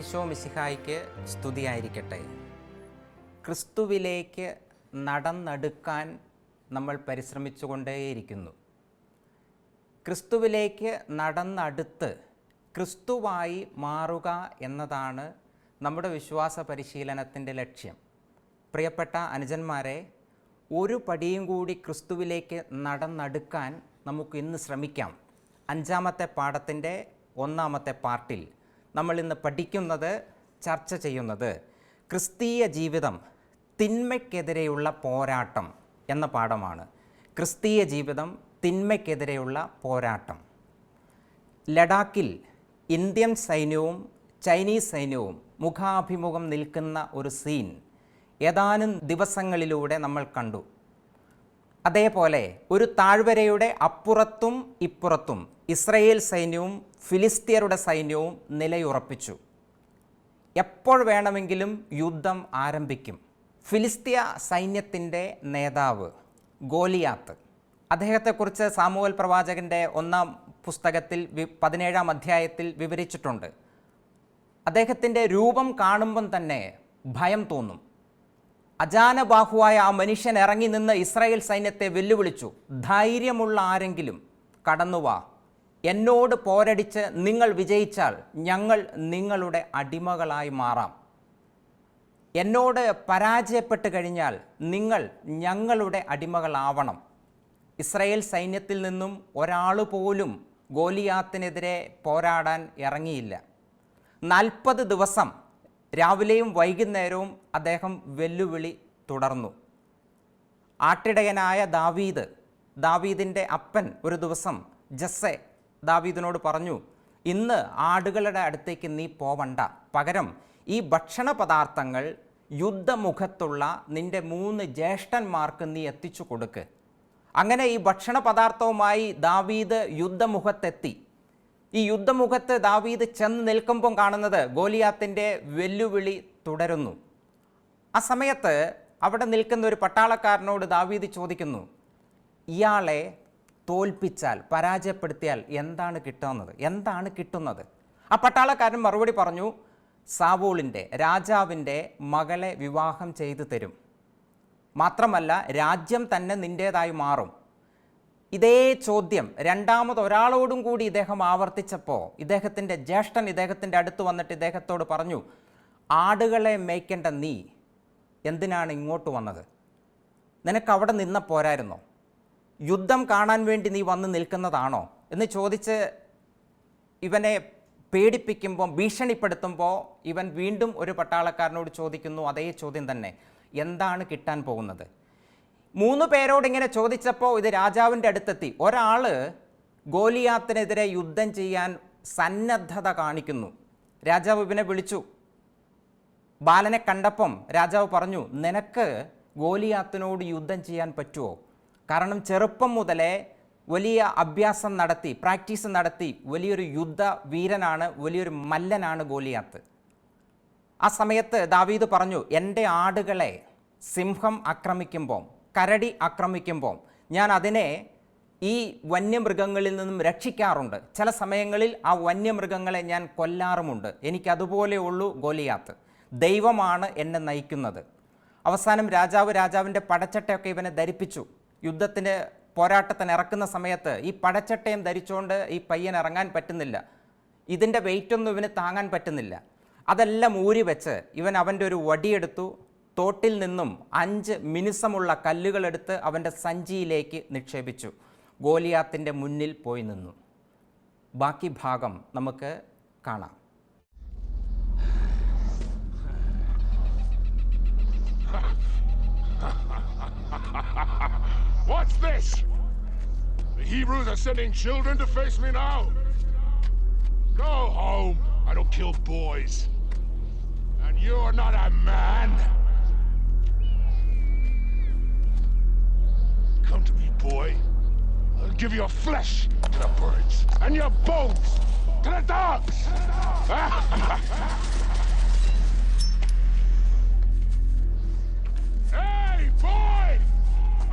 ഈശോ മിശിഹായ്ക്ക് സ്തുതിയായിരിക്കട്ടെ. ക്രിസ്തുവിലേക്ക് നടന്നെടുക്കാൻ നമ്മൾ പരിശ്രമിച്ചുകൊണ്ടേയിരിക്കുന്നു. ക്രിസ്തുവിലേക്ക് നടന്നടുത്ത് ക്രിസ്തുവായി മാറുക എന്നതാണ് നമ്മുടെ വിശ്വാസ പരിശീലനത്തിൻ്റെ ലക്ഷ്യം. പ്രിയപ്പെട്ട അനുജന്മാരെ, ഒരു പടിയും കൂടി ക്രിസ്തുവിലേക്ക് നടന്നെടുക്കാൻ നമുക്ക് ഇന്ന് ശ്രമിക്കാം. 5-ാമത്തെ പാഠത്തിൻ്റെ 1-ാമത്തെ പാർട്ടിൽ നമ്മൾ ഇന്ന് പഠിക്കുന്നത്, ചർച്ച ചെയ്യുന്നത് ക്രിസ്തീയ ജീവിതം തിന്മയ്ക്കെതിരെയുള്ള പോരാട്ടം എന്ന പാഠമാണ്. ക്രിസ്തീയ ജീവിതം തിന്മയ്ക്കെതിരെയുള്ള പോരാട്ടം. ലഡാക്കിൽ ഇന്ത്യൻ സൈന്യവും ചൈനീസ് സൈന്യവും മുഖാഭിമുഖം നിൽക്കുന്ന ഒരു സീൻ ഏതാനും ദിവസങ്ങളിലൂടെ നമ്മൾ കണ്ടു. അതേപോലെ ഒരു താഴ്വരയുടെ അപ്പുറത്തും ഇപ്പുറത്തും ഇസ്രയേൽ സൈന്യവും ഫിലിസ്തീയരുടെ സൈന്യവും നിലയുറപ്പിച്ചു. എപ്പോൾ വേണമെങ്കിലും യുദ്ധം ആരംഭിക്കും. ഫിലിസ്തീയ സൈന്യത്തിൻ്റെ നേതാവ് ഗോലിയാത്ത്, അദ്ദേഹത്തെക്കുറിച്ച് സാമുവേൽ പ്രവാചകൻ്റെ 1-ാം പുസ്തകത്തിൽ 17-ാം അധ്യായത്തിൽ വിവരിച്ചിട്ടുണ്ട്. അദ്ദേഹത്തിൻ്റെ രൂപം കാണുമ്പം തന്നെ ഭയം തോന്നും. അജാനബാഹുവായ ആ മനുഷ്യൻ ഇറങ്ങി നിന്ന് ഇസ്രായേൽ സൈന്യത്തെ വെല്ലുവിളിച്ചു. ധൈര്യമുള്ള ആരെങ്കിലും കടന്നുവാ, എന്നോട് പോരടിച്ച് നിങ്ങൾ വിജയിച്ചാൽ ഞങ്ങൾ നിങ്ങളുടെ അടിമകളായി മാറാം. എന്നോട് പരാജയപ്പെട്ട് കഴിഞ്ഞാൽ നിങ്ങൾ ഞങ്ങളുടെ അടിമകളാവണം. ഇസ്രായേൽ സൈന്യത്തിൽ നിന്നും ഒരാൾ പോലും ഗോലിയാത്തിനെതിരെ പോരാടാൻ ഇറങ്ങിയില്ല. 40 ദിവസം രാവിലെയും വൈകുന്നേരവും അദ്ദേഹം വെല്ലുവിളി തുടർന്നു. ആട്ടിടയനായ ദാവീദിൻ്റെ അപ്പൻ ഒരു ദിവസം ജസ്സെ ദാവീദിനോട് പറഞ്ഞു, ഇന്ന് ആടുകളുടെ അടുത്തേക്ക് നീ പോവണ്ട, പകരം ഈ ഭക്ഷണ പദാർത്ഥങ്ങൾ യുദ്ധമുഖത്തുള്ള നിൻ്റെ 3 ജ്യേഷ്ഠന്മാർക്ക് നീ എത്തിച്ചു കൊടുക്ക്. അങ്ങനെ ഈ ഭക്ഷണ പദാർത്ഥവുമായി ദാവീദ് യുദ്ധമുഖത്തെത്തി. ഈ യുദ്ധമുഖത്ത് ദാവീദ് ചെന്ന് നിൽക്കുമ്പം കാണുന്നത് ഗോലിയാത്തിൻ്റെ വെല്ലുവിളി തുടരുന്നു. ആ സമയത്ത് അവിടെ നിൽക്കുന്ന ഒരു പട്ടാളക്കാരനോട് ദാവീദ് ചോദിക്കുന്നു, ഇയാളെ തോൽപ്പിച്ചാൽ, പരാജയപ്പെടുത്തിയാൽ എന്താണ് കിട്ടുന്നത്? ആ പട്ടാളക്കാരൻ മറുപടി പറഞ്ഞു, സാവൂളിൻ്റെ, രാജാവിൻ്റെ മകളെ വിവാഹം ചെയ്തു തരും. മാത്രമല്ല രാജ്യം തന്നെ നിൻ്റേതായി മാറും. ഇതേ ചോദ്യം ഒരാളോടും കൂടി ഇദ്ദേഹം ആവർത്തിച്ചപ്പോൾ ഇദ്ദേഹത്തിൻ്റെ ജ്യേഷ്ഠൻ ഇദ്ദേഹത്തിൻ്റെ അടുത്ത് വന്നിട്ട് ഇദ്ദേഹത്തോട് പറഞ്ഞു, ആടുകളെ മേയ്ക്കേണ്ട നീ എന്തിനാണ് ഇങ്ങോട്ട് വന്നത്? നിനക്ക് അവിടെ നിന്ന പോരായിരുന്നോ? യുദ്ധം കാണാൻ വേണ്ടി നീ വന്ന് നിൽക്കുന്നതാണോ എന്ന് ചോദിച്ച് ഇവനെ പേടിപ്പിക്കുമ്പോൾ, ഭീഷണിപ്പെടുത്തുമ്പോൾ ഇവൻ വീണ്ടും ഒരു പട്ടാളക്കാരനോട് ചോദിക്കുന്നു അതേ ചോദ്യം തന്നെ, എന്താണ് കിട്ടാൻ പോകുന്നത്? 3 പേരോട് ഇങ്ങനെ ചോദിച്ചപ്പോൾ ഇത് രാജാവിൻ്റെ അടുത്തെത്തി. ഒരാൾ ഗോലിയാത്തിനെതിരെ യുദ്ധം ചെയ്യാൻ സന്നദ്ധത കാണിക്കുന്നു. രാജാവ് ഇവനെ വിളിച്ചു. ബാലനെ കണ്ടപ്പം രാജാവ് പറഞ്ഞു, നിനക്ക് ഗോലിയാത്തിനോട് യുദ്ധം ചെയ്യാൻ പറ്റുമോ? കാരണം ചെറുപ്പം മുതലേ വലിയ അഭ്യാസം നടത്തി, പ്രാക്ടീസ് നടത്തി, വലിയൊരു യുദ്ധ വീരനാണ്, വലിയൊരു മല്ലനാണ് ഗോലിയാത്ത്. ആ സമയത്ത് ദാവീദ് പറഞ്ഞു, എൻ്റെ ആടുകളെ സിംഹം ആക്രമിക്കുമ്പോൾ, കരടി ആക്രമിക്കുമ്പോൾ ഞാൻ അതിനെ ഈ വന്യമൃഗങ്ങളിൽ നിന്നും രക്ഷിക്കാറുണ്ട്. ചില സമയങ്ങളിൽ ആ വന്യമൃഗങ്ങളെ ഞാൻ കൊല്ലാറുമുണ്ട്. എനിക്കതുപോലെയുള്ളൂ ഗോലിയാത്ത്. ദൈവമാണ് എന്നെ നയിക്കുന്നത്. അവസാനം രാജാവിൻ്റെ പടച്ചട്ടയൊക്കെ ഇവനെ ധരിപ്പിച്ചു. യുദ്ധത്തിന്, പോരാട്ടത്തിന് ഇറക്കുന്ന സമയത്ത് ഈ പടച്ചട്ടയും ധരിച്ചുകൊണ്ട് ഈ പയ്യൻ ഇറങ്ങാൻ പറ്റുന്നില്ല. ഇതിൻ്റെ വെയിറ്റൊന്നും ഇവന് താങ്ങാൻ പറ്റുന്നില്ല. അതെല്ലാം ഊരി വെച്ച് ഇവൻ അവൻ്റെ ഒരു വടിയെടുത്തു. തോട്ടിൽ നിന്നും 5 മിനുസമുള്ള കല്ലുകളെടുത്ത് അവൻ്റെ സഞ്ചിയിലേക്ക് നിക്ഷേപിച്ചു. ഗോലിയാത്തിൻ്റെ മുന്നിൽ പോയി നിന്നു. ബാക്കി ഭാഗം നമുക്ക് കാണാം. What's this? The Hebrews are sending children to face me now? Go home. I don't kill boys. And you're not a man. Come to me, boy. I'll give your flesh to the birds and your bones to the dogs. Hey, boy!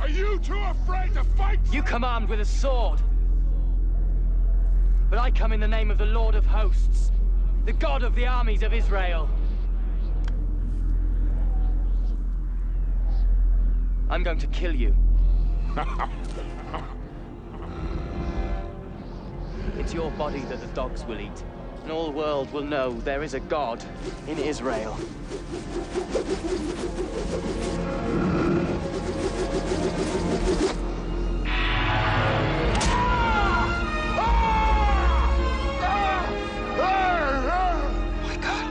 Are you too afraid to fight? You come armed with a sword. But I come in the name of the Lord of Hosts, the God of the armies of Israel. I'm going to kill you. It's your body that the dogs will eat, and all the world will know there is a God in Israel. My God.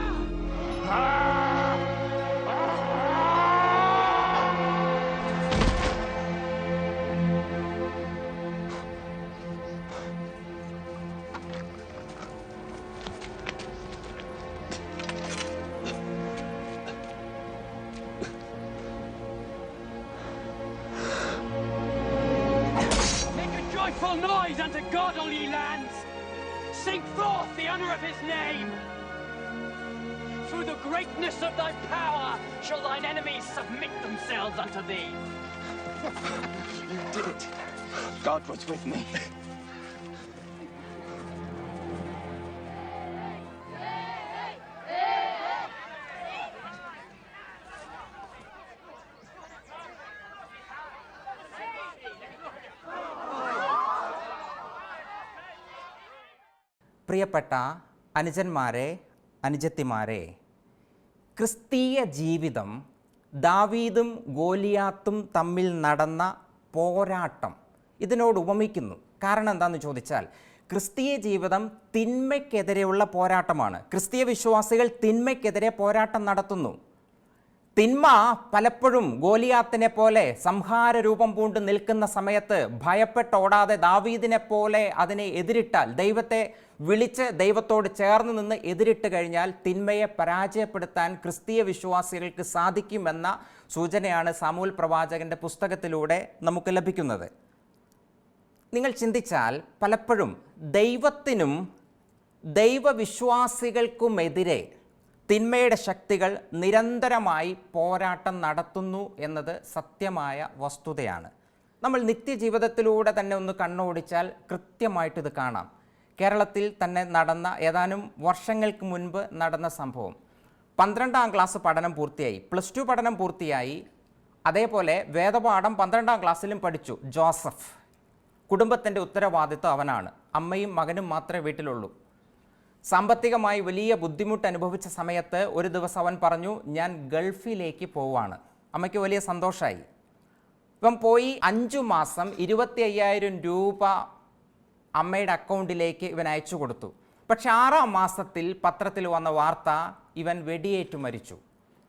Make a joyful noise unto God, all ye lands! Sing forth the honor of his name! Through the greatness of thy power shall thine enemies submit themselves unto thee. You did it. God was with me. പ്രിയപ്പെട്ട അനുജന്മാരെ, അനുജത്തിമാരെ, ക്രിസ്തീയ ജീവിതം ദാവീദും ഗോലിയാത്തും തമ്മിൽ നടന്ന പോരാട്ടം ഇതിനോട് ഉപമിക്കുന്നു. കാരണം എന്താണെന്ന് ചോദിച്ചാൽ, ക്രിസ്തീയ ജീവിതം തിന്മയ്ക്കെതിരെയുള്ള പോരാട്ടമാണ്. ക്രിസ്തീയ വിശ്വാസികൾ തിന്മയ്ക്കെതിരെ പോരാട്ടം നടത്തുന്നു. തിന്മ പലപ്പോഴും ഗോലിയാത്തിനെ പോലെ സംഹാര രൂപം പൂണ്ട് നിൽക്കുന്ന സമയത്ത് ഭയപ്പെട്ടോടാതെ ദാവീദിനെ പോലെ അതിനെ എതിരിട്ടാൽ, ദൈവത്തെ വിളിച്ച് ദൈവത്തോട് ചേർന്ന് നിന്ന് എതിരിട്ട് കഴിഞ്ഞാൽ തിന്മയെ പരാജയപ്പെടുത്താൻ ക്രിസ്തീയ വിശ്വാസികൾക്ക് സാധിക്കുമെന്ന സൂചനയാണ് സാമൂൽ പ്രവാചകന്റെ പുസ്തകത്തിലൂടെ നമുക്ക് ലഭിക്കുന്നത്. നിങ്ങൾ ചിന്തിച്ചാൽ പലപ്പോഴും ദൈവത്തിനും ദൈവവിശ്വാസികൾക്കുമെതിരെ തിന്മയുടെ ശക്തികൾ നിരന്തരമായി പോരാട്ടം നടത്തുന്നു എന്നത് സത്യമായ വസ്തുതയാണ്. നമ്മൾ നിത്യജീവിതത്തിലൂടെ തന്നെ ഒന്ന് കണ്ണോടിച്ചാൽ കൃത്യമായിട്ടിത് കാണാം. കേരളത്തിൽ തന്നെ നടന്ന ഏതാനും വർഷങ്ങൾക്ക് മുൻപ് നടന്ന സംഭവം. 12ാം ക്ലാസ് പഠനം പൂർത്തിയായി, +2 പഠനം പൂർത്തിയായി. അതേപോലെ വേദപാഠം 12ാം ക്ലാസ്സിലും പഠിച്ചു. ജോസഫ്, കുടുംബത്തിൻ്റെ ഉത്തരവാദിത്വം അവനാണ്. അമ്മയും മകനും മാത്രമേ വീട്ടിലുള്ളൂ. സാമ്പത്തികമായി വലിയ ബുദ്ധിമുട്ട് അനുഭവിച്ച സമയത്ത് ഒരു ദിവസം അവൻ പറഞ്ഞു, ഞാൻ ഗൾഫിലേക്ക് പോവാണ്. അമ്മയ്ക്ക് വലിയ സന്തോഷമായി. ഇവൻ പോയി 5 മാസം 25,000 രൂപ അമ്മയുടെ അക്കൗണ്ടിലേക്ക് ഇവൻ അയച്ചു കൊടുത്തു. പക്ഷെ 6ാം മാസത്തിൽ പത്രത്തിൽ വന്ന വാർത്ത, ഇവൻ വെടിയേറ്റു മരിച്ചു.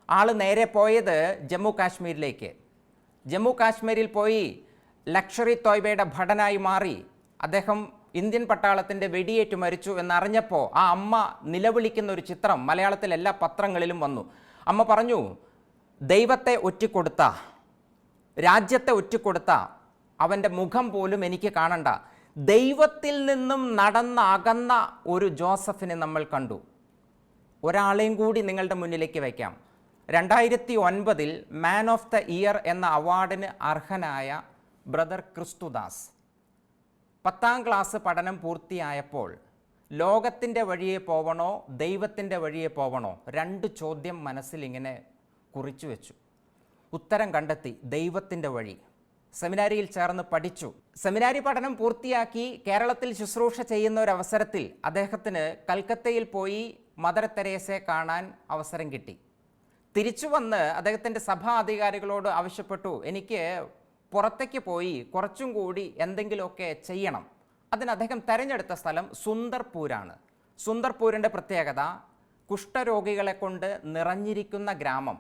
ആൾ നേരെ പോയത് ജമ്മു കാശ്മീരിലേക്ക്. ജമ്മു കാശ്മീരിൽ പോയി ലക്ഷറി തോയ്ബയുടെ ഭടനായി മാറി. അദ്ദേഹം ഇന്ത്യൻ പട്ടാളത്തിൻ്റെ വെടിയേറ്റു മരിച്ചു എന്നറിഞ്ഞപ്പോൾ ആ അമ്മ നിലവിളിക്കുന്ന ഒരു ചിത്രം മലയാളത്തിൽ എല്ലാ പത്രങ്ങളിലും വന്നു. അമ്മ പറഞ്ഞു, ദൈവത്തെ ഒറ്റിക്കൊടുത്ത, രാജ്യത്തെ ഒറ്റിക്കൊടുത്ത അവൻ്റെ മുഖം പോലും എനിക്ക് കാണണ്ട. ദൈവത്തിൽ നിന്നും അകന്ന ഒരു ജോസഫിനെ നമ്മൾ കണ്ടു. ഒരാളെയും കൂടി നിങ്ങളുടെ മുന്നിലേക്ക് വയ്ക്കാം. 2009 മാൻ ഓഫ് ദ ഇയർ എന്ന അവാർഡിന് അർഹനായ ബ്രദർ ക്രിസ്തുദാസ് 10ാം ക്ലാസ് പഠനം പൂർത്തിയായപ്പോൾ ലോകത്തിൻ്റെ വഴിയെ പോവണോ ദൈവത്തിൻ്റെ വഴിയെ പോവണോ 2 ചോദ്യം മനസ്സിൽ ഇങ്ങനെ കുറിച്ചു വെച്ചു. ഉത്തരം കണ്ടെത്തി, ദൈവത്തിൻ്റെ വഴി. സെമിനാരിയിൽ ചേർന്ന് പഠിച്ചു. സെമിനാരി പഠനം പൂർത്തിയാക്കി കേരളത്തിൽ ശുശ്രൂഷ ചെയ്യുന്ന ഒരു അവസരത്തിൽ അദ്ദേഹത്തിന് കൽക്കത്തയിൽ പോയി മദർ തെരേസയെ കാണാൻ അവസരം കിട്ടി. തിരിച്ചു വന്ന് അദ്ദേഹത്തിൻ്റെ സഭാ അധികാരികളോട് ആവശ്യപ്പെട്ടു, എനിക്ക് പുറത്തേക്ക് പോയി കുറച്ചും കൂടി എന്തെങ്കിലുമൊക്കെ ചെയ്യണം. അതിന് അദ്ദേഹം തിരഞ്ഞെടുത്ത സ്ഥലം സുന്ദർപൂരാണ്. സുന്ദർപൂരിൻ്റെ പ്രത്യേകത, കുഷ്ഠരോഗികളെ കൊണ്ട് നിറഞ്ഞിരിക്കുന്ന ഗ്രാമം.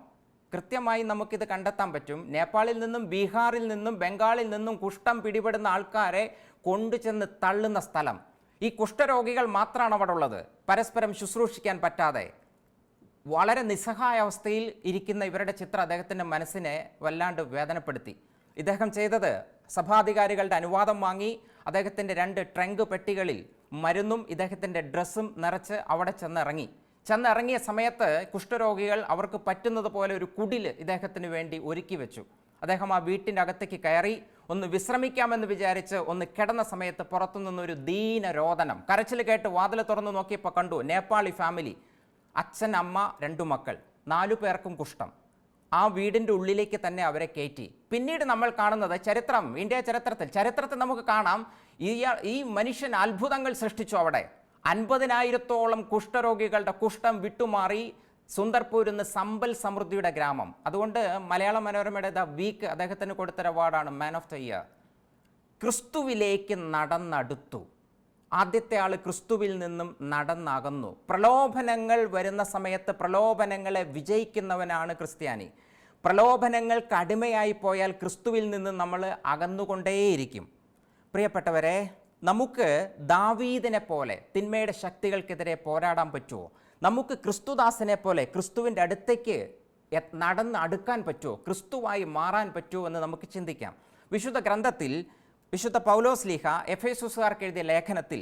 കൃത്യമായി നമുക്കിത് കണ്ടെത്താൻ പറ്റും. നേപ്പാളിൽ നിന്നും ബീഹാറിൽ നിന്നും ബംഗാളിൽ നിന്നും കുഷ്ഠം പിടിപെടുന്ന ആൾക്കാരെ കൊണ്ടുചെന്ന് തള്ളുന്ന സ്ഥലം. ഈ കുഷ്ഠരോഗികൾ മാത്രമാണ് അവിടെ ഉള്ളത്, പരസ്പരം ശുശ്രൂഷിക്കാൻ പറ്റാതെ. വളരെ നിസ്സഹായ അവസ്ഥയിൽ ഇരിക്കുന്ന ഇവരുടെ ചിത്രം അദ്ദേഹത്തിൻ്റെ മനസ്സിനെ വല്ലാണ്ട് വേദനപ്പെടുത്തി. ഇദ്ദേഹം ചെയ്തത്, സഭാധികാരികളുടെ അനുവാദം വാങ്ങി അദ്ദേഹത്തിൻ്റെ 2 ട്രങ്ക് പെട്ടികളിൽ മരുന്നും ഇദ്ദേഹത്തിൻ്റെ ഡ്രസ്സും നിറച്ച് അവിടെ ചെന്നിറങ്ങിയ സമയത്ത് കുഷ്ഠരോഗികൾ അവർക്ക് പറ്റുന്നത് പോലെ ഒരു കുടിൽ ഇദ്ദേഹത്തിന് വേണ്ടി ഒരുക്കി വെച്ചു. അദ്ദേഹം ആ വീട്ടിൻ്റെ അകത്തേക്ക് കയറി ഒന്ന് വിശ്രമിക്കാമെന്ന് വിചാരിച്ച് ഒന്ന് കിടന്ന സമയത്ത് പുറത്തുനിന്നൊരു ദീനരോദനം, കരച്ചിൽ കേട്ട് വാതിൽ തുറന്നു നോക്കിയപ്പോൾ കണ്ടു നേപ്പാളി ഫാമിലി, അച്ഛൻ, അമ്മ, 2 മക്കൾ, 4 പേർക്കും കുഷ്ഠം. ആ വീടിൻ്റെ ഉള്ളിലേക്ക് തന്നെ അവരെ കയറ്റി. പിന്നീട് നമ്മൾ കാണുന്നത് ചരിത്രം, ഇന്ത്യ ചരിത്രത്തിൽ നമുക്ക് കാണാം, ഈ മനുഷ്യൻ അത്ഭുതങ്ങൾ സൃഷ്ടിച്ചു. അവിടെ 50,000-ഓളം കുഷ്ഠരോഗികളുടെ കുഷ്ഠം വിട്ടുമാറി. സുന്ദർപൂർ ഇന്ന് സമ്പൽ സമൃദ്ധിയുടെ ഗ്രാമം. അതുകൊണ്ട് മലയാള മനോരമയുടെ ദ വീക്ക് അദ്ദേഹത്തിന് കൊടുത്തൊരു അവാർഡാണ് മാൻ ഓഫ് ദ ഇയർ. ക്രിസ്തുവിലേക്ക് നടന്നടുത്തു. ആദ്യത്തെ ആൾ ക്രിസ്തുവിൽ നിന്നും നടന്നകന്നു. പ്രലോഭനങ്ങൾ വരുന്ന സമയത്ത് പ്രലോഭനങ്ങളെ വിജയിക്കുന്നവനാണ് ക്രിസ്ത്യാനി. പ്രലോഭനങ്ങൾക്ക് അടിമയായി പോയാൽ ക്രിസ്തുവിൽ നിന്ന് നമ്മൾ അകന്നുകൊണ്ടേയിരിക്കും. പ്രിയപ്പെട്ടവരെ, നമുക്ക് ദാവീദിനെ പോലെ തിന്മയുടെ ശക്തികൾക്കെതിരെ പോരാടാൻ പറ്റുമോ? നമുക്ക് ക്രിസ്തുദാസനെ പോലെ ക്രിസ്തുവിൻ്റെ അടുത്തേക്ക് നടന്ന് അടുക്കാൻ പറ്റുമോ? ക്രിസ്തുവായി മാറാൻ പറ്റുമോ എന്ന് നമുക്ക് ചിന്തിക്കാം. വിശുദ്ധ ഗ്രന്ഥത്തിൽ വിശുദ്ധ പൗലോസ്ലീഹ എഫേസുസുകാർക്ക് എഴുതിയ ലേഖനത്തിൽ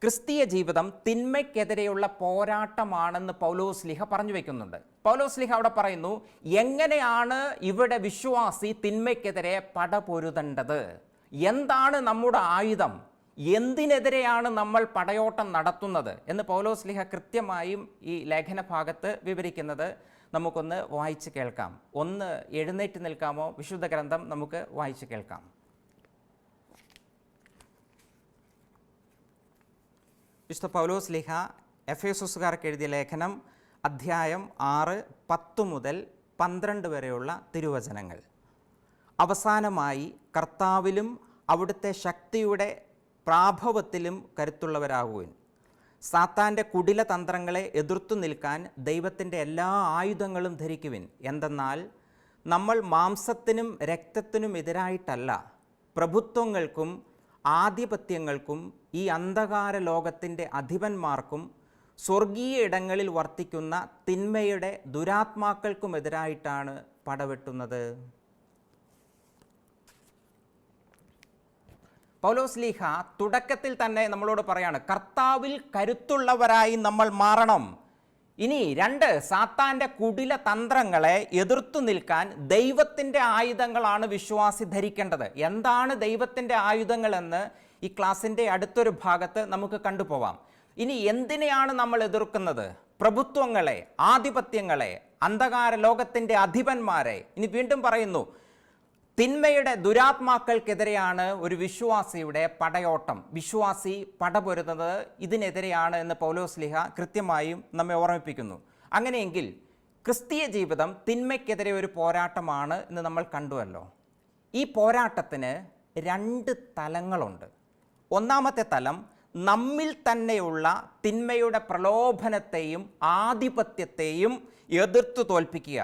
ക്രിസ്തീയ ജീവിതം തിന്മയ്ക്കെതിരെയുള്ള പോരാട്ടമാണെന്ന് പൗലോസ്ലീഹ പറഞ്ഞു വയ്ക്കുന്നുണ്ട്. പൗലോസ്ലീഹ അവിടെ പറയുന്നു, എങ്ങനെയാണ് ഇവിടെ വിശ്വാസി തിന്മയ്ക്കെതിരെ പടപൊരുതേണ്ടത്? എന്താണ് നമ്മുടെ ആയുധം? എന്തിനെതിരെയാണ് നമ്മൾ പടയോട്ടം നടത്തുന്നത് എന്ന് പൗലോസ്ലീഹ കൃത്യമായും ഈ ലേഖന ഭാഗത്ത് വിവരിക്കുന്നത് നമുക്കൊന്ന് വായിച്ച് കേൾക്കാം. ഒന്ന് എഴുന്നേറ്റ് നിൽക്കാമോ? വിശുദ്ധ ഗ്രന്ഥം നമുക്ക് വായിച്ച് കേൾക്കാം. വിശുദ്ധ പൗലോസ്ലീഹ എഫേസുസുകാർക്ക് എഴുതിയ ലേഖനം അധ്യായം 6, 10 മുതൽ 12 വരെയുള്ള തിരുവചനങ്ങൾ. അവസാനമായി കർത്താവിലും അവിടുത്തെ ശക്തിയുടെ പ്രാഭവത്തിലും കരുത്തുള്ളവരാകുവിൻ. സാത്താൻ്റെ കുടില തന്ത്രങ്ങളെ എതിർത്തു നിൽക്കാൻ ദൈവത്തിൻ്റെ എല്ലാ ആയുധങ്ങളും ധരിക്കുവിൻ. എന്തെന്നാൽ നമ്മൾ മാംസത്തിനും രക്തത്തിനും എതിരായിട്ടല്ല, പ്രഭുത്വങ്ങൾക്കും ആധിപത്യങ്ങൾക്കും ഈ അന്ധകാര ലോകത്തിൻ്റെ അധിപന്മാർക്കും സ്വർഗീയ ഇടങ്ങളിൽ വർത്തിക്കുന്ന തിന്മയുടെ ദുരാത്മാക്കൾക്കുമെതിരായിട്ടാണ് പടവെട്ടുന്നത്. പൗലോസ്ലീഹ തുടക്കത്തിൽ തന്നെ നമ്മളോട് പറയാണ്, കർത്താവിൽ കരുത്തുള്ളവരായി നമ്മൾ മാറണം. ഇനി 2, സാത്താൻ്റെ കുടില തന്ത്രങ്ങളെ എതിർത്തു നിൽക്കാൻ ദൈവത്തിൻ്റെ ആയുധങ്ങളാണ് വിശ്വാസി ധരിക്കേണ്ടത്. എന്താണ് ദൈവത്തിൻ്റെ ആയുധങ്ങളെന്ന് ഈ ക്ലാസ്സിൻ്റെ അടുത്തൊരു ഭാഗത്ത് നമുക്ക് കണ്ടുപോവാം. ഇനി എന്തിനെയാണ് നമ്മൾ എതിർക്കുന്നത്? പ്രഭുത്വങ്ങളെ, ആധിപത്യങ്ങളെ, അന്ധകാര ലോകത്തിൻ്റെ അധിപന്മാരെ. ഇനി വീണ്ടും പറയുന്നു, തിന്മയുടെ ദുരാത്മാക്കൾക്കെതിരെയാണ് ഒരു വിശ്വാസിയുടെ പടയോട്ടം. വിശ്വാസി പടപൊരുന്നത് ഇതിനെതിരെയാണ് എന്ന് പൗലോസ്ലീഹ കൃത്യമായും നമ്മെ ഓർമ്മിപ്പിക്കുന്നു. അങ്ങനെയെങ്കിൽ ക്രിസ്തീയ ജീവിതം തിന്മയ്ക്കെതിരെ ഒരു പോരാട്ടമാണ് എന്ന് നമ്മൾ കണ്ടുവല്ലോ. ഈ പോരാട്ടത്തിന് 2 തലങ്ങളുണ്ട്. ഒന്നാമത്തെ തലം നമ്മിൽ തന്നെയുള്ള തിന്മയുടെ പ്രലോഭനത്തെയും ആധിപത്യത്തെയും എതിർത്തു തോൽപ്പിക്കുക.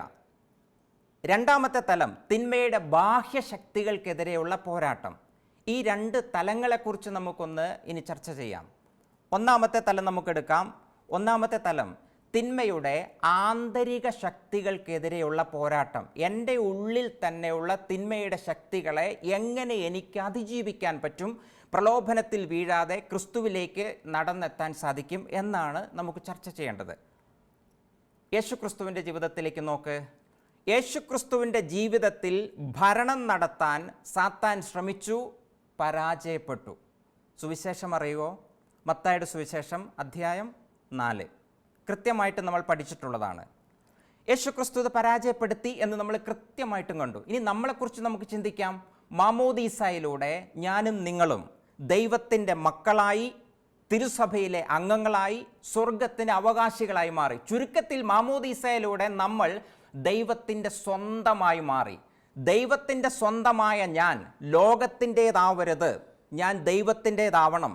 രണ്ടാമത്തെ തലം തിന്മയുടെ ബാഹ്യശക്തികൾക്കെതിരെയുള്ള പോരാട്ടം. ഈ 2 തലങ്ങളെക്കുറിച്ച് നമുക്കൊന്ന് ഇനി ചർച്ച ചെയ്യാം. ഒന്നാമത്തെ തലം നമുക്കെടുക്കാം. ഒന്നാമത്തെ തലം തിന്മയുടെ ആന്തരിക ശക്തികൾക്കെതിരെയുള്ള പോരാട്ടം. എൻ്റെ ഉള്ളിൽ തന്നെയുള്ള തിന്മയുടെ ശക്തികളെ എങ്ങനെ എനിക്ക് അതിജീവിക്കാൻ പറ്റും, പ്രലോഭനത്തിൽ വീഴാതെ ക്രിസ്തുവിലേക്ക് നടന്നെത്താൻ സാധിക്കും എന്നാണ് നമുക്ക് ചർച്ച ചെയ്യേണ്ടത്. യേശുക്രിസ്തുവിൻ്റെ ജീവിതത്തിലേക്ക് നോക്ക്. യേശുക്രിസ്തുവിൻ്റെ ജീവിതത്തിൽ ഭരണം നടത്താൻ സാത്താൻ ശ്രമിച്ചു, പരാജയപ്പെട്ടു. സുവിശേഷം അറിയുമോ? മത്തായിയുടെ സുവിശേഷം അധ്യായം 4 കൃത്യമായിട്ട് നമ്മൾ പഠിച്ചിട്ടുള്ളതാണ്. യേശുക്രിസ്തു ഇത് പരാജയപ്പെടുത്തി എന്ന് നമ്മൾ കൃത്യമായിട്ടും കണ്ടു. ഇനി നമ്മളെക്കുറിച്ച് നമുക്ക് ചിന്തിക്കാം. മാമോദീസായിലൂടെ ഞാനും നിങ്ങളും ദൈവത്തിൻ്റെ മക്കളായി, തിരുസഭയിലെ അംഗങ്ങളായി, സ്വർഗത്തിന് അവകാശികളായി മാറി. ചുരുക്കത്തിൽ മാമോദീസായിലൂടെ നമ്മൾ ദൈവത്തിൻ്റെ സ്വന്തമായി മാറി. ദൈവത്തിൻ്റെ സ്വന്തമായ ഞാൻ ലോകത്തിൻ്റേതാവരുത്, ഞാൻ ദൈവത്തിൻ്റേതാവണം.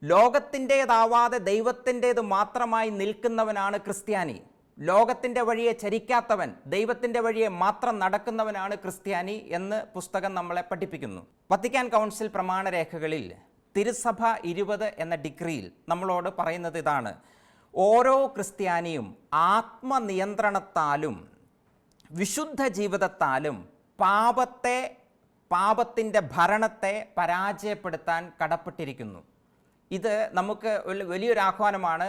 ലോകത്തിൻ്റേതാവാതെ ദൈവത്തിൻ്റേത് മാത്രമായി നിൽക്കുന്നവനാണ് ക്രിസ്ത്യാനി. ലോകത്തിൻ്റെ വഴിയെ ചരിക്കാത്തവൻ, ദൈവത്തിൻ്റെ വഴിയെ മാത്രം നടക്കുന്നവനാണ് ക്രിസ്ത്യാനി എന്ന് പുസ്തകം നമ്മളെ പഠിപ്പിക്കുന്നു. വത്തിക്കാൻ കൗൺസിൽ പ്രമാണരേഖകളിൽ തിരുസഭ 20 എന്ന ഡിഗ്രിയിൽ നമ്മളോട് പറയുന്നത് ഇതാണ്: ഓരോ ക്രിസ്ത്യാനിയും ആത്മനിയന്ത്രണത്താലും വിശുദ്ധ ജീവിതത്താലും പാപത്തിൻ്റെ ഭരണത്തെ പരാജയപ്പെടുത്താൻ കടപ്പെട്ടിരിക്കുന്നു. ഇത് നമുക്ക് വലിയൊരു ആഹ്വാനമാണ്.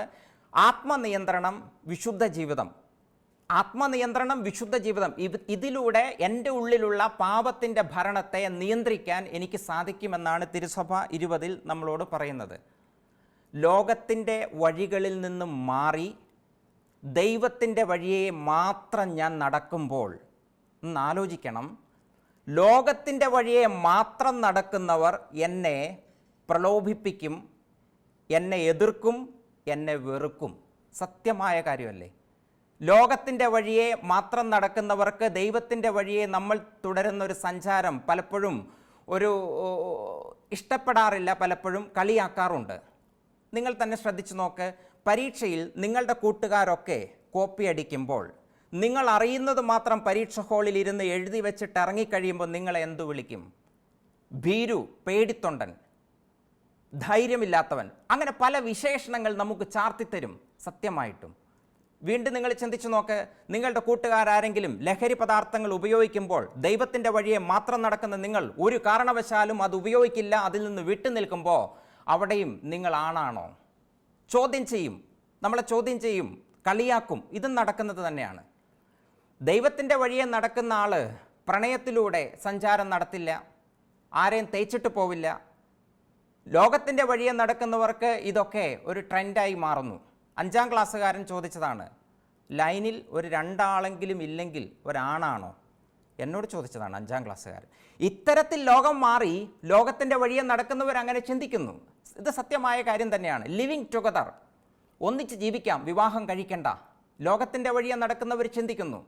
ആത്മനിയന്ത്രണം, വിശുദ്ധ ജീവിതം. ആത്മനിയന്ത്രണം, വിശുദ്ധ ജീവിതം, ഇതിലൂടെ എൻ്റെ ഉള്ളിലുള്ള പാപത്തിൻ്റെ ഭരണത്തെ നിയന്ത്രിക്കാൻ എനിക്ക് സാധിക്കുമെന്നാണ് തിരുസഭ 20 നമ്മളോട് പറയുന്നത്. ലോകത്തിൻ്റെ വഴികളിൽ നിന്നും മാറി ദൈവത്തിൻ്റെ വഴിയെ മാത്രം ഞാൻ നടക്കുമ്പോൾ ഒന്ന് ആലോചിക്കണം. ലോകത്തിൻ്റെ വഴിയെ മാത്രം നടക്കുന്നവർ എന്നെ പ്രലോഭിപ്പിക്കും, എന്നെ എതിർക്കും, എന്നെ വെറുക്കും. സത്യമായ കാര്യമല്ലേ? ലോകത്തിൻ്റെ വഴിയെ മാത്രം നടക്കുന്നവർക്ക് ദൈവത്തിൻ്റെ വഴിയെ നമ്മൾ തുടരുന്ന ഒരു സഞ്ചാരം പലപ്പോഴും ഇഷ്ടപ്പെടാറില്ല, പലപ്പോഴും കളിയാക്കാറുണ്ട്. നിങ്ങൾ തന്നെ ശ്രദ്ധിച്ചു നോക്ക്. പരീക്ഷയിൽ നിങ്ങളുടെ കൂട്ടുകാരൊക്കെ കോപ്പി അടിക്കുമ്പോൾ നിങ്ങൾ അറിയുന്നത് മാത്രം പരീക്ഷ ഹാളിൽ ഇരുന്ന് എഴുതി വെച്ചിട്ട് ഇറങ്ങിക്കഴിയുമ്പോൾ നിങ്ങളെ എന്തു വിളിക്കും? ഭീരു, പേടിത്തൊണ്ടൻ, ധൈര്യമില്ലാത്തവൻ, അങ്ങനെ പല വിശേഷണങ്ങൾ നമുക്ക് ചാർത്തിത്തരും. സത്യമായിട്ടും വീണ്ടും നിങ്ങൾ ചിന്തിച്ചു നോക്ക്. നിങ്ങളുടെ കൂട്ടുകാരെങ്കിലും ലഹരി പദാർത്ഥങ്ങൾ ഉപയോഗിക്കുമ്പോൾ ദൈവത്തിൻ്റെ വഴിയെ മാത്രം നടക്കുന്ന നിങ്ങൾ ഒരു കാരണവശാലും അത് ഉപയോഗിക്കില്ല, അതിൽ നിന്ന് വിട്ടു നിൽക്കുമ്പോൾ അവിടെയും നിങ്ങൾ ആണാണോ? ചോദ്യം ചെയ്യും, നമ്മളെ ചോദ്യം ചെയ്യും, കളിയാക്കും. ഇതും നടക്കുന്നത് തന്നെയാണ്. ദൈവത്തിൻ്റെ വഴിയെ നടക്കുന്ന ആൾ പ്രണയത്തിലൂടെ സഞ്ചാരം നടത്തില്ല, ആരെയും തേച്ചിട്ട് പോവില്ല. ലോകത്തിൻ്റെ വഴിയെ നടക്കുന്നവർക്ക് ഇതൊക്കെ ഒരു ട്രെൻഡായി മാറുന്നു. 5ാം ക്ലാസ്സുകാരൻ ചോദിച്ചതാണ്, ലൈനിൽ ഒരു 2 ആളെങ്കിലും ഇല്ലെങ്കിൽ ഒരാണാണോ? എന്നോട് ചോദിച്ചതാണ് 5ാം ക്ലാസ്സുകാരൻ. ഇത്തരത്തിൽ ലോകം മാറി ലോകത്തിൻ്റെ വഴിയെ നടക്കുന്നവർ അങ്ങനെ ചിന്തിക്കുന്നു. ഇത് സത്യമായ കാര്യം തന്നെയാണ്. ലിവിങ് ടുഗദർ, ഒന്നിച്ച് ജീവിക്കാം, വിവാഹം കഴിക്കണ്ട, ലോകത്തിൻ്റെ വഴിയെ നടക്കുന്നവർ ചിന്തിക്കുന്നു.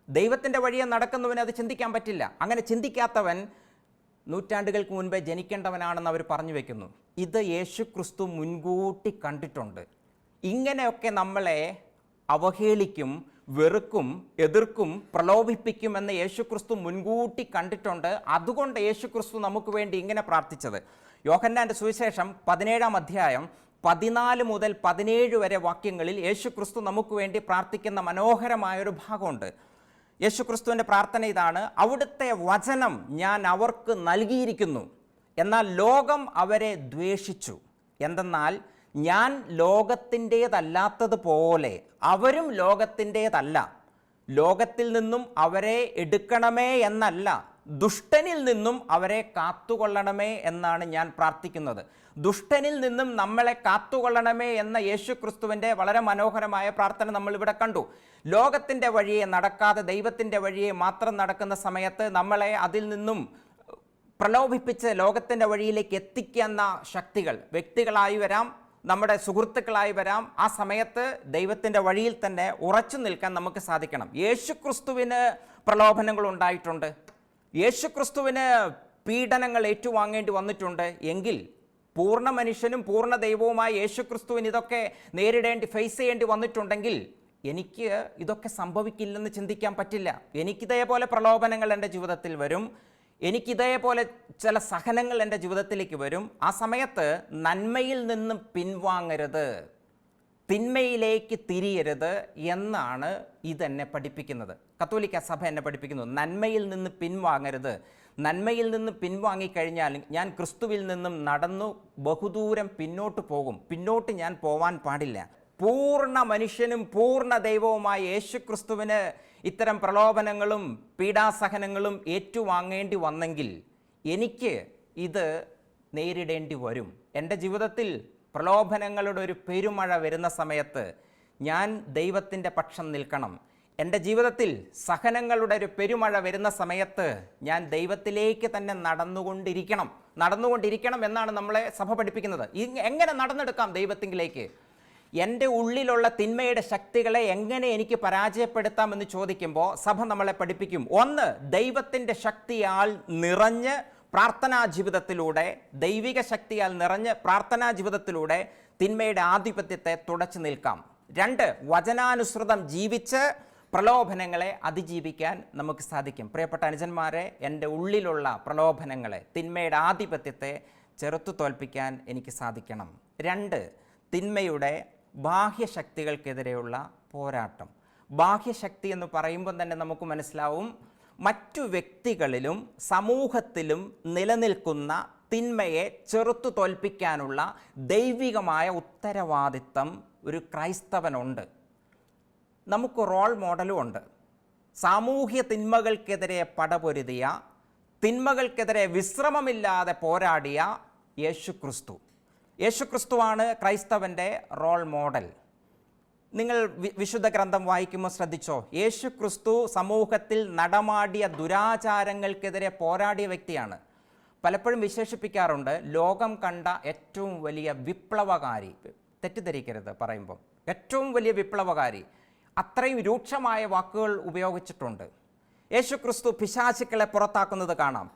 ദൈവത്തിൻ്റെ വഴിയെ നടക്കുന്നവന് അത് ചിന്തിക്കാൻ പറ്റില്ല. അങ്ങനെ ചിന്തിക്കാത്തവൻ നൂറ്റാണ്ടുകൾക്ക് മുൻപേ ജനിക്കേണ്ടവനാണെന്ന് അവർ പറഞ്ഞു വയ്ക്കുന്നു. ഇത് യേശു ക്രിസ്തു മുൻകൂട്ടി കണ്ടിട്ടുണ്ട്. ഇങ്ങനെയൊക്കെ നമ്മളെ അവഹേളിക്കും, വെറുക്കും, എതിർക്കും, പ്രലോഭിപ്പിക്കുമെന്ന് യേശുക്രിസ്തു മുൻകൂട്ടി കണ്ടിട്ടുണ്ട്. അതുകൊണ്ട് യേശുക്രിസ്തു നമുക്ക് വേണ്ടി ഇങ്ങനെ പ്രാർത്ഥിച്ചത്. യോഹന്നാൻ്റെ സുവിശേഷം 17-ാം അധ്യായം 14 മുതൽ 17 വരെ വാക്യങ്ങളിൽ യേശുക്രിസ്തു നമുക്ക് വേണ്ടി പ്രാർത്ഥിക്കുന്ന മനോഹരമായൊരു ഭാഗമുണ്ട്. യേശുക്രിസ്തുവിൻ്റെ പ്രാർത്ഥന ഇതാണ്: അവിടുത്തെ വചനം ഞാൻ അവർക്ക് നൽകിയിരിക്കുന്നു, എന്നാൽ ലോകം അവരെ ദ്വേഷിച്ചു. എന്തെന്നാൽ ഞാൻ ലോകത്തിൻ്റേതല്ലാത്തതുപോലെ അവരും ലോകത്തിൻ്റേതല്ല. ലോകത്തിൽ നിന്നും അവരെ എടുക്കണമേ എന്നല്ല, ദുഷ്ടനിൽ നിന്നും അവരെ കാത്തുകൊള്ളണമേ എന്നാണ് ഞാൻ പ്രാർത്ഥിക്കുന്നത്. ദുഷ്ടനിൽ നിന്നും നമ്മളെ കാത്തുകൊള്ളണമേ എന്ന യേശുക്രിസ്തുവിൻ്റെ വളരെ മനോഹരമായ പ്രാർത്ഥന നമ്മൾ ഇവിടെ കണ്ടു. ലോകത്തിൻ്റെ വഴിയെ നടക്കാതെ ദൈവത്തിൻ്റെ വഴിയെ മാത്രം നടക്കുന്ന സമയത്ത് നമ്മളെ അതിൽ നിന്നും പ്രലോഭിപ്പിച്ച് ലോകത്തിൻ്റെ വഴിയിലേക്ക് എത്തിക്കുന്ന ശക്തികൾ വ്യക്തികളായി വരാം, നമ്മുടെ സുഹൃത്തുക്കളായി വരാം. ആ സമയത്ത് ദൈവത്തിൻ്റെ വഴിയിൽ തന്നെ ഉറച്ചു നിൽക്കാൻ നമുക്ക് സാധിക്കണം. യേശുക്രിസ്തുവിന് പ്രലോഭനങ്ങൾ ഉണ്ടായിട്ടുണ്ട്, യേശുക്രിസ്തുവിന് പീഡനങ്ങൾ ഏറ്റുവാങ്ങേണ്ടി വന്നിട്ടുണ്ട്. എങ്കിൽ പൂർണ്ണ മനുഷ്യനും പൂർണ്ണ ദൈവവുമായ യേശുക്രിസ്തുവിന് ഇതൊക്കെ ഫേസ് ചെയ്യേണ്ടി വന്നിട്ടുണ്ടെങ്കിൽ എനിക്ക് ഇതൊക്കെ സംഭവിക്കില്ലെന്ന് ചിന്തിക്കാൻ പറ്റില്ല. എനിക്കിതേപോലെ പ്രലോഭനങ്ങൾ എൻ്റെ ജീവിതത്തിൽ വരും, എനിക്കിതേപോലെ ചില സഹനങ്ങൾ എൻ്റെ ജീവിതത്തിലേക്ക് വരും. ആ സമയത്ത് നന്മയിൽ നിന്നും പിൻവാങ്ങരുത്, തിന്മയിലേക്ക് തിരിയരുത് എന്നാണ് ഇതെന്നെ പഠിപ്പിക്കുന്നത്. കത്തോലിക്ക സഭ എന്നെ പഠിപ്പിക്കുന്നു, നന്മയിൽ നിന്ന് പിൻവാങ്ങരുത്. നന്മയിൽ നിന്ന് പിൻവാങ്ങിക്കഴിഞ്ഞാൽ ഞാൻ ക്രിസ്തുവിൽ നിന്നും നടന്നു ബഹുദൂരം പിന്നോട്ട് പോകും. പിന്നോട്ട് ഞാൻ പോവാൻ പാടില്ല. പൂർണ്ണ മനുഷ്യനും പൂർണ്ണ ദൈവവുമായ യേശു ക്രിസ്തുവിന് ഇത്തരം പ്രലോഭനങ്ങളും പീഡാസഹനങ്ങളും ഏറ്റുവാങ്ങേണ്ടി വന്നെങ്കിൽ എനിക്ക് ഇത് നേരിടേണ്ടി വരും. എൻ്റെ ജീവിതത്തിൽ പ്രലോഭനങ്ങളുടെ ഒരു പെരുമഴ വരുന്ന സമയത്ത് ഞാൻ ദൈവത്തിൻ്റെ പക്ഷം നിൽക്കണം. എൻ്റെ ജീവിതത്തിൽ സഹനങ്ങളുടെ ഒരു പെരുമഴ വരുന്ന സമയത്ത് ഞാൻ ദൈവത്തിലേക്ക് തന്നെ നടന്നുകൊണ്ടിരിക്കണം എന്നാണ് നമ്മളെ സഭ പഠിപ്പിക്കുന്നത്. എങ്ങനെ നടന്നെടുക്കാം ദൈവത്തിലേക്ക്? എൻ്റെ ഉള്ളിലുള്ള തിന്മയുടെ ശക്തികളെ എങ്ങനെ എനിക്ക് പരാജയപ്പെടുത്താമെന്ന് ചോദിക്കുമ്പോൾ സഭ നമ്മളെ പഠിപ്പിക്കും. 1, ദൈവത്തിൻ്റെ ശക്തിയാൽ നിറഞ്ഞ് പ്രാർത്ഥനാ ജീവിതത്തിലൂടെ, ദൈവിക ശക്തിയാൽ നിറഞ്ഞ് പ്രാർത്ഥനാ ജീവിതത്തിലൂടെ തിന്മയുടെ ആധിപത്യത്തെ തുടച്ചു നിൽക്കാം. 2, വചനാനുസൃതം ജീവിച്ച് പ്രലോഭനങ്ങളെ അതിജീവിക്കാൻ നമുക്ക് സാധിക്കും. പ്രിയപ്പെട്ട അനുജന്മാരെ, എൻ്റെ ഉള്ളിലുള്ള പ്രലോഭനങ്ങളെ, തിന്മയുടെ ആധിപത്യത്തെ ചെറുത്തു തോൽപ്പിക്കാൻ എനിക്ക് സാധിക്കണം. 2, തിന്മയുടെ ബാഹ്യശക്തികൾക്കെതിരെയുള്ള പോരാട്ടം. ബാഹ്യശക്തി എന്ന് പറയുമ്പോൾ തന്നെ നമുക്ക് മനസ്സിലാവും, മറ്റു വ്യക്തികളിലും സമൂഹത്തിലും നിലനിൽക്കുന്ന തിന്മയെ ചെറുത്തു തോൽപ്പിക്കാനുള്ള ദൈവികമായ ഉത്തരവാദിത്തം ഒരു ക്രൈസ്തവനുണ്ട്. നമുക്ക് റോൾ മോഡലും ഉണ്ട്. സാമൂഹ്യ തിന്മകൾക്കെതിരെ പടപൊരുതിയ, തിന്മകൾക്കെതിരെ വിശ്രമമില്ലാതെ പോരാടിയ യേശുക്രിസ്തു. യേശുക്രിസ്തുവാണ് ക്രൈസ്തവൻ്റെ റോൾ മോഡൽ. നിങ്ങൾ വിശുദ്ധ ഗ്രന്ഥം വായിക്കുമ്പോൾ ശ്രദ്ധിച്ചോ, യേശുക്രിസ്തു സമൂഹത്തിൽ നടമാടിയ ദുരാചാരങ്ങൾക്കെതിരെ പോരാടിയ വ്യക്തിയാണ്. പലപ്പോഴും വിശേഷിപ്പിക്കാറുണ്ട് ലോകം കണ്ട ഏറ്റവും വലിയ വിപ്ലവകാരി. തെറ്റിദ്ധരിക്കരുത് പറയുമ്പം, ഏറ്റവും വലിയ വിപ്ലവകാരി. അത്രയും രൂക്ഷമായ വാക്കുകൾ ഉപയോഗിച്ചിട്ടുണ്ട്. യേശുക്രിസ്തു പിശാചുക്കളെ പുറത്താക്കുന്നത് കാണാം.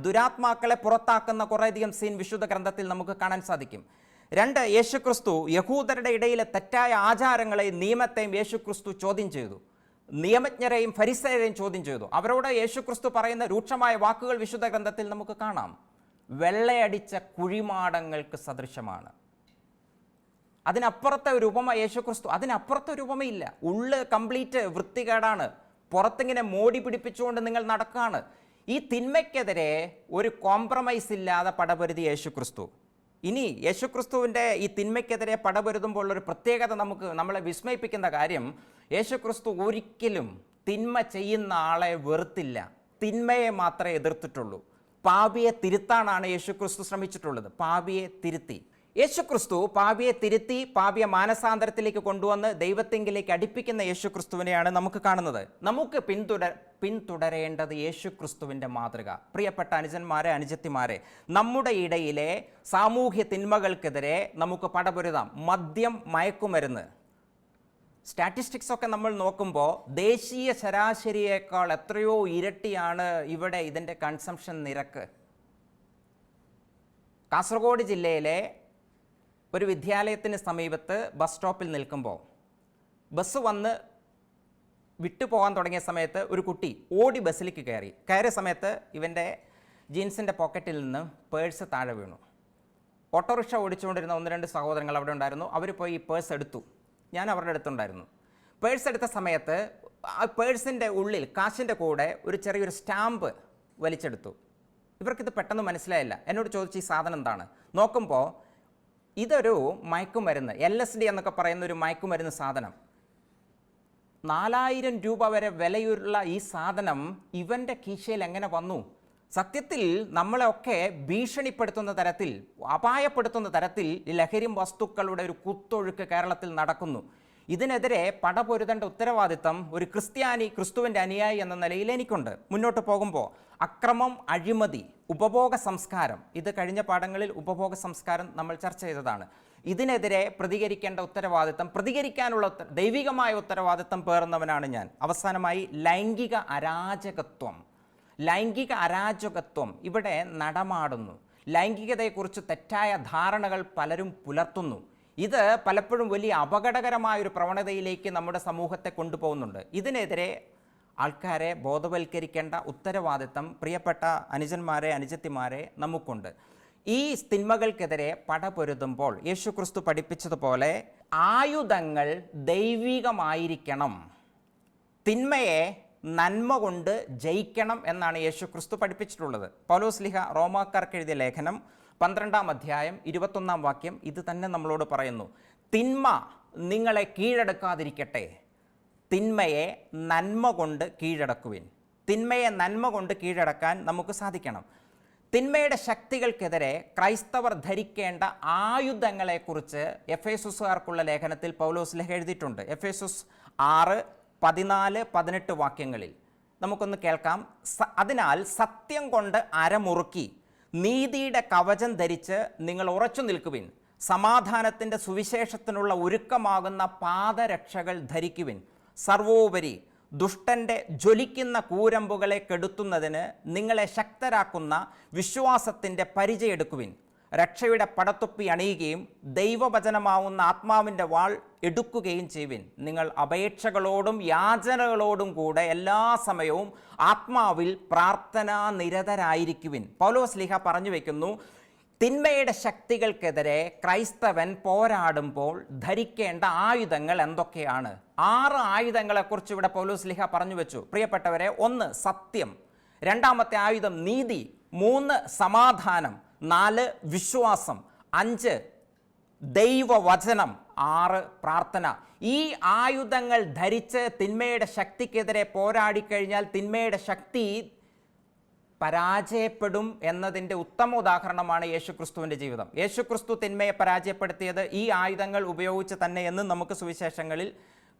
ദുരാത്മാക്കളെ പുറത്താക്കുന്ന കുറേയധികം സീൻ വിശുദ്ധ ഗ്രന്ഥത്തിൽ നമുക്ക് കാണാൻ സാധിക്കും. 2, യേശുക്രിസ്തു യഹൂദരുടെ ഇടയിലെ തെറ്റായ ആചാരങ്ങളെയും നിയമത്തെയും യേശുക്രിസ്തു ചോദ്യം ചെയ്തു. നിയമജ്ഞരെയും ഫരിസയരെയും ചോദ്യം ചെയ്തു. അവരോട് യേശുക്രിസ്തു പറയുന്ന രൂക്ഷമായ വാക്കുകൾ വിശുദ്ധ ഗ്രന്ഥത്തിൽ നമുക്ക് കാണാം. വെള്ളയടിച്ച കുഴിമാടങ്ങൾക്ക് സദൃശമാണ്. അതിനപ്പുറത്തെ ഒരു ഉപമ യേശുക്രിസ്തു, അതിനപ്പുറത്തെ ഒരു ഉപമയില്ല. ഉള്ള് കംപ്ലീറ്റ് വൃത്തികേടാണ്, പുറത്തിങ്ങനെ മോടി പിടിപ്പിച്ചുകൊണ്ട് നിങ്ങൾ നടക്കുകയാണ്. ഈ തിന്മയ്ക്കെതിരെ ഒരു കോംപ്രമൈസ് ഇല്ലാതെ പടപൊരുതി യേശുക്രിസ്തു. ഇനി യേശുക്രിസ്തുവിൻ്റെ ഈ തിന്മയ്ക്കെതിരെ പടപൊരുതുമ്പോൾ ഒരു പ്രത്യേകത നമ്മളെ വിസ്മയിപ്പിക്കുന്ന കാര്യം, യേശുക്രിസ്തു ഒരിക്കലും തിന്മ ചെയ്യുന്ന ആളെ വെറുത്തില്ല, തിന്മയെ മാത്രമേ എതിർത്തിട്ടുള്ളൂ. പാപിയെ തിരുത്താനാണ് യേശുക്രിസ്തു ശ്രമിച്ചിട്ടുള്ളത്. പാപിയെ തിരുത്തി യേശുക്രിസ്തു പാപിയെ തിരുത്തി പാപിയെ മാനസാന്തരത്തിലേക്ക് കൊണ്ടുവന്ന് ദൈവത്തെങ്കിലേക്ക് അടുപ്പിക്കുന്ന യേശുക്രിസ്തുവിനെയാണ് നമുക്ക് കാണുന്നത്. നമുക്ക് പിന്തുടരേണ്ടത് യേശുക്രിസ്തുവിൻ്റെ മാതൃക. പ്രിയപ്പെട്ട അനുജന്മാരെ, അനുജത്തിമാരെ, നമ്മുടെ ഇടയിലെ സാമൂഹ്യ തിന്മകൾക്കെതിരെ നമുക്ക് പടപൊരുതാം. മദ്യം, മയക്കുമരുന്ന്, സ്റ്റാറ്റിസ്റ്റിക്സ് ഒക്കെ നമ്മൾ നോക്കുമ്പോൾ ദേശീയ ശരാശരിയേക്കാൾ എത്രയോ ഇരട്ടിയാണ് ഇവിടെ ഇതിൻ്റെ കൺസംഷൻ നിരക്ക്. കാസർഗോഡ് ജില്ലയിലെ ഒരു വിദ്യാലയത്തിന് സമീപത്ത് ബസ് സ്റ്റോപ്പിൽ നിൽക്കുമ്പോൾ ബസ് വന്ന് വിട്ടുപോകാൻ തുടങ്ങിയ സമയത്ത് ഒരു കുട്ടി ഓടി ബസ്സിലേക്ക് കയറിയ സമയത്ത് ഇവൻ്റെ ജീൻസിൻ്റെ പോക്കറ്റിൽ നിന്ന് പേഴ്സ് താഴെ വീണു. ഓട്ടോറിക്ഷ ഓടിച്ചുകൊണ്ടിരുന്ന 1-2 സഹോദരങ്ങൾ അവിടെ ഉണ്ടായിരുന്നു. അവർ പോയി ഈ പേഴ്സ് എടുത്തു. ഞാൻ അവരുടെ അടുത്തുണ്ടായിരുന്നു. പേഴ്സ് എടുത്ത സമയത്ത് ആ പേഴ്സിൻ്റെ ഉള്ളിൽ കാശിൻ്റെ കൂടെ ഒരു ചെറിയൊരു സ്റ്റാമ്പ് വലിച്ചെടുത്തു. ഇവർക്കിത് പെട്ടെന്ന് മനസ്സിലായില്ല. എന്നോട് ചോദിച്ചു ഈ സാധനം എന്താണ്. നോക്കുമ്പോൾ ഇതൊരു മയക്കുമരുന്ന്, LSD എന്നൊക്കെ പറയുന്ന ഒരു മയക്കുമരുന്ന് സാധനം. 4000 രൂപ വരെ വിലയുള്ള ഈ സാധനം ഇവൻ്റെ കീശയിൽ എങ്ങനെ വന്നു? സത്യത്തിൽ നമ്മളെയൊക്കെ ഭീഷണിപ്പെടുത്തുന്ന തരത്തിൽ, അപായപ്പെടുത്തുന്ന തരത്തിൽ ലഹരി വസ്തുക്കളുടെ ഒരു കുത്തൊഴുക്ക് കേരളത്തിൽ നടക്കുന്നു. ഇതിനെതിരെ പടപൊരുതേണ്ട ഉത്തരവാദിത്തം ഒരു ക്രിസ്തുവിൻ്റെ അനുയായി എന്ന നിലയിൽ എനിക്കുണ്ട്. മുന്നോട്ട് പോകുമ്പോൾ അക്രമം, അഴിമതി, ഉപഭോഗ സംസ്കാരം, ഇത് കഴിഞ്ഞ പാഠങ്ങളിൽ ഉപഭോഗ സംസ്കാരം നമ്മൾ ചർച്ച ചെയ്തതാണ്. ഇതിനെതിരെ പ്രതികരിക്കേണ്ട ഉത്തരവാദിത്തം, പ്രതികരിക്കാനുള്ള ദൈവികമായ ഉത്തരവാദിത്തം പേറുന്നവനാണ് ഞാൻ. അവസാനമായി ലൈംഗിക അരാജകത്വം ഇവിടെ നടമാടുന്നു. ലൈംഗികതയെക്കുറിച്ച് തെറ്റായ ധാരണകൾ പലരും പുലർത്തുന്നു. ഇത് പലപ്പോഴും വലിയ അപകടകരമായൊരു പ്രവണതയിലേക്ക് നമ്മുടെ സമൂഹത്തെ കൊണ്ടുപോകുന്നുണ്ട്. ഇതിനെതിരെ ആൾക്കാരെ ബോധവൽക്കരിക്കേണ്ട ഉത്തരവാദിത്തം പ്രിയപ്പെട്ട അനുജന്മാരെ, അനുജത്തിമാരെ നമുക്കുണ്ട്. ഈ തിന്മകൾക്കെതിരെ പടപൊരുതുമ്പോൾ യേശുക്രിസ്തു പഠിപ്പിച്ചതുപോലെ ആയുധങ്ങൾ ദൈവികമായിരിക്കണം, തിന്മയെ നന്മ കൊണ്ട് ജയിക്കണം എന്നാണ് യേശുക്രിസ്തു പഠിപ്പിച്ചിട്ടുള്ളത്. പൗലോസ്ലീഹ റോമാക്കാർക്ക് എഴുതിയ ലേഖനം 12-ാം അധ്യായം 21-ാം വാക്യം ഇത് തന്നെ നമ്മളോട് പറയുന്നു. തിന്മ നിങ്ങളെ കീഴടക്കാതിരിക്കട്ടെ, തിന്മയെ നന്മ കൊണ്ട് കീഴടക്കുവിൻ. തിന്മയെ നന്മ കൊണ്ട് കീഴടക്കാൻ നമുക്ക് സാധിക്കണം. തിന്മയുടെ ശക്തികൾക്കെതിരെ ക്രൈസ്തവർ ധരിക്കേണ്ട ആയുധങ്ങളെക്കുറിച്ച് എഫേസുസുകാർക്കുള്ള ലേഖനത്തിൽ പൗലോസ്ലീഹ എഴുതിയിട്ടുണ്ട്. എഫേസുസ് 6:14-18 വാക്യങ്ങളിൽ നമുക്കൊന്ന് കേൾക്കാം. അതിനാൽ സത്യം കൊണ്ട് അരമുറുക്കി നീതിയുടെ കവചം ധരിച്ച് നിങ്ങൾ ഉറച്ചു നിൽക്കുവിൻ. സമാധാനത്തിൻ്റെ സുവിശേഷത്തിനുള്ള ഒരുക്കമാകുന്ന പാദരക്ഷകൾ ധരിക്കുവിൻ. സർവോപരി ദുഷ്ടൻ്റെ ജ്വലിക്കുന്ന കൂരമ്പുകളെ കെടുത്തുന്നതിന് നിങ്ങളെ ശക്തരാക്കുന്ന വിശ്വാസത്തിൻ്റെ പരിചയെടുക്കുവിൻ. രക്ഷയുടെ പടത്തൊപ്പി അണിയുകയും ദൈവവചനമാവുന്ന ആത്മാവിൻ്റെ വാൾ എടുക്കുകയും ചെയ്യുവിൻ. നിങ്ങൾ അപേക്ഷകളോടും യാചനകളോടും കൂടെ എല്ലാ സമയവും ആത്മാവിൽ പ്രാർത്ഥനാ നിരതരായിരിക്കുവിൻ. പൗലോസ്ലീഹ പറഞ്ഞു വയ്ക്കുന്നു, തിന്മയുടെ ശക്തികൾക്കെതിരെ ക്രൈസ്തവൻ പോരാടുമ്പോൾ ധരിക്കേണ്ട ആയുധങ്ങൾ എന്തൊക്കെയാണ്? 6 ആയുധങ്ങളെക്കുറിച്ച് ഇവിടെ പൗലോസ്ലീഹ പറഞ്ഞു വെച്ചു. പ്രിയപ്പെട്ടവരെ, 1 സത്യം, 2ാമത്തെ ആയുധം നീതി, 3 സമാധാനം, 4 വിശ്വാസം, 5 ദൈവവചനം, 6 പ്രാർത്ഥന. ഈ ആയുധങ്ങൾ ധരിച്ച് തിന്മയുടെ ശക്തിക്കെതിരെ പോരാടിക്കഴിഞ്ഞാൽ തിന്മയുടെ ശക്തി പരാജയപ്പെടും എന്നതിൻ്റെ ഉത്തമ ഉദാഹരണമാണ് യേശുക്രിസ്തുവിൻ്റെ ജീവിതം. യേശുക്രിസ്തു തിന്മയെ പരാജയപ്പെടുത്തിയത് ഈ ആയുധങ്ങൾ ഉപയോഗിച്ച് തന്നെ എന്ന് നമുക്ക് സുവിശേഷങ്ങളിൽ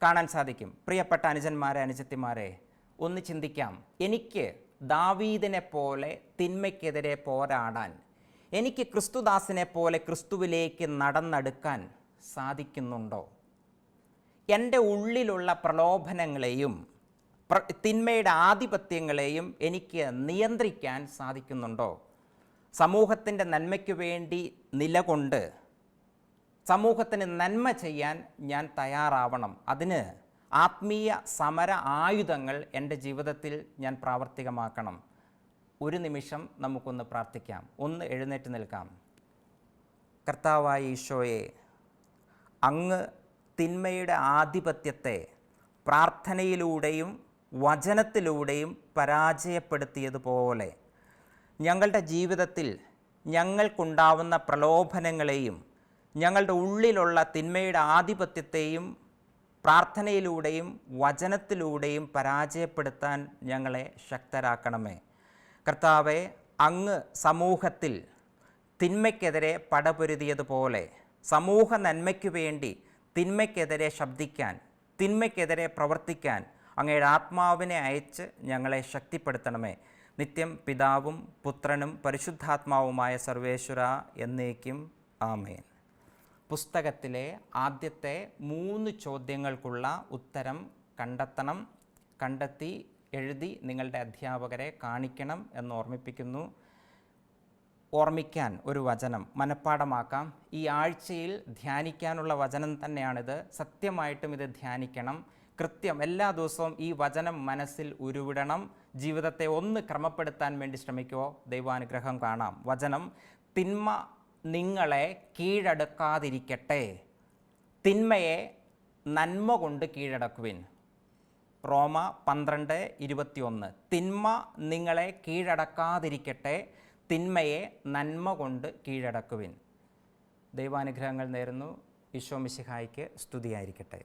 കാണാൻ സാധിക്കും. പ്രിയപ്പെട്ട അനുജന്മാരെ, അനുജത്തിമാരെ, ഒന്ന് ചിന്തിക്കാം. എനിക്ക് ദാവീദിനെ പോലെ തിന്മയ്ക്കെതിരെ പോരാടാൻ, എനിക്ക് ക്രിസ്തുദാസിനെ പോലെ ക്രിസ്തുവിലേക്ക് നടന്നെടുക്കാൻ സാധിക്കുന്നുണ്ടോ? എൻ്റെ ഉള്ളിലുള്ള പ്രലോഭനങ്ങളെയും തിന്മയുടെ ആധിപത്യങ്ങളെയും എനിക്ക് നിയന്ത്രിക്കാൻ സാധിക്കുന്നുണ്ടോ? സമൂഹത്തിൻ്റെ നന്മയ്ക്ക് വേണ്ടി നിലകൊണ്ട് സമൂഹത്തിന് നന്മ ചെയ്യാൻ ഞാൻ തയ്യാറാവണം. അതിന് ആത്മീയ സമര ആയുധങ്ങൾ എൻ്റെ ജീവിതത്തിൽ ഞാൻ പ്രാവർത്തികമാക്കണം. ഒരു നിമിഷം നമുക്കൊന്ന് പ്രാർത്ഥിക്കാം. ഒന്ന് എഴുന്നേറ്റ് നിൽക്കാം. കർത്താവായ ഈശോയെ, അങ്ങ് തിന്മയുടെ ആധിപത്യത്തെ പ്രാർത്ഥനയിലൂടെയും വചനത്തിലൂടെയും പരാജയപ്പെടുത്തിയതുപോലെ ഞങ്ങളുടെ ജീവിതത്തിൽ ഞങ്ങൾക്കുണ്ടാവുന്ന പ്രലോഭനങ്ങളെയും ഞങ്ങളുടെ ഉള്ളിലുള്ള തിന്മയുടെ ആധിപത്യത്തെയും പ്രാർത്ഥനയിലൂടെയും വചനത്തിലൂടെയും പരാജയപ്പെടുത്താൻ ഞങ്ങളെ ശക്തരാക്കണമേ. കർത്താവെ, അങ്ങ് സമൂഹത്തിൽ തിന്മയ്ക്കെതിരെ പടപൊരുതിയതുപോലെ സമൂഹ നന്മയ്ക്കു വേണ്ടി തിന്മയ്ക്കെതിരെ ശബ്ദിക്കാൻ, തിന്മയ്ക്കെതിരെ പ്രവർത്തിക്കാൻ അങ്ങയുടെ ആത്മാവിനെ അയച്ച് ഞങ്ങളെ ശക്തിപ്പെടുത്തണമേ. നിത്യം പിതാവും പുത്രനും പരിശുദ്ധാത്മാവുമായ സർവേശ്വര എന്നേക്കും ആമേൻ. പുസ്തകത്തിലെ ആദ്യത്തെ 3 ചോദ്യങ്ങൾക്കുള്ള ഉത്തരം കണ്ടെത്തണം. കണ്ടെത്തി എഴുതി നിങ്ങളുടെ അധ്യാപകരെ കാണിക്കണം എന്ന് ഓർമ്മിപ്പിക്കുന്നു. ഓർമ്മിക്കാൻ ഒരു വചനം മനഃപ്പാഠമാക്കാം. ഈ ആഴ്ചയിൽ ധ്യാനിക്കാനുള്ള വചനം തന്നെയാണിത്. സത്യമായിട്ടും ഇത് ധ്യാനിക്കണം. കൃത്യം എല്ലാ ദിവസവും ഈ വചനം മനസ്സിൽ ഉരുവിടണം. ജീവിതത്തെ ഒന്ന് ക്രമപ്പെടുത്താൻ വേണ്ടി ശ്രമിക്കുമോ? ദൈവാനുഗ്രഹം കാണാം. വചനം: തിന്മ നിങ്ങളെ കീഴടക്കാതിരിക്കട്ടെ, തിന്മയെ നന്മ കൊണ്ട് കീഴടക്കുവിൻ. റോമ 12:21. തിന്മ നിങ്ങളെ കീഴടക്കാതിരിക്കട്ടെ, തിന്മയെ നന്മ കൊണ്ട് കീഴടക്കുവിൻ. ദൈവാനുഗ്രഹങ്ങൾ നേരുന്നു. ഈശോ മിശിഹായ്ക്ക് സ്തുതിയായിരിക്കട്ടെ.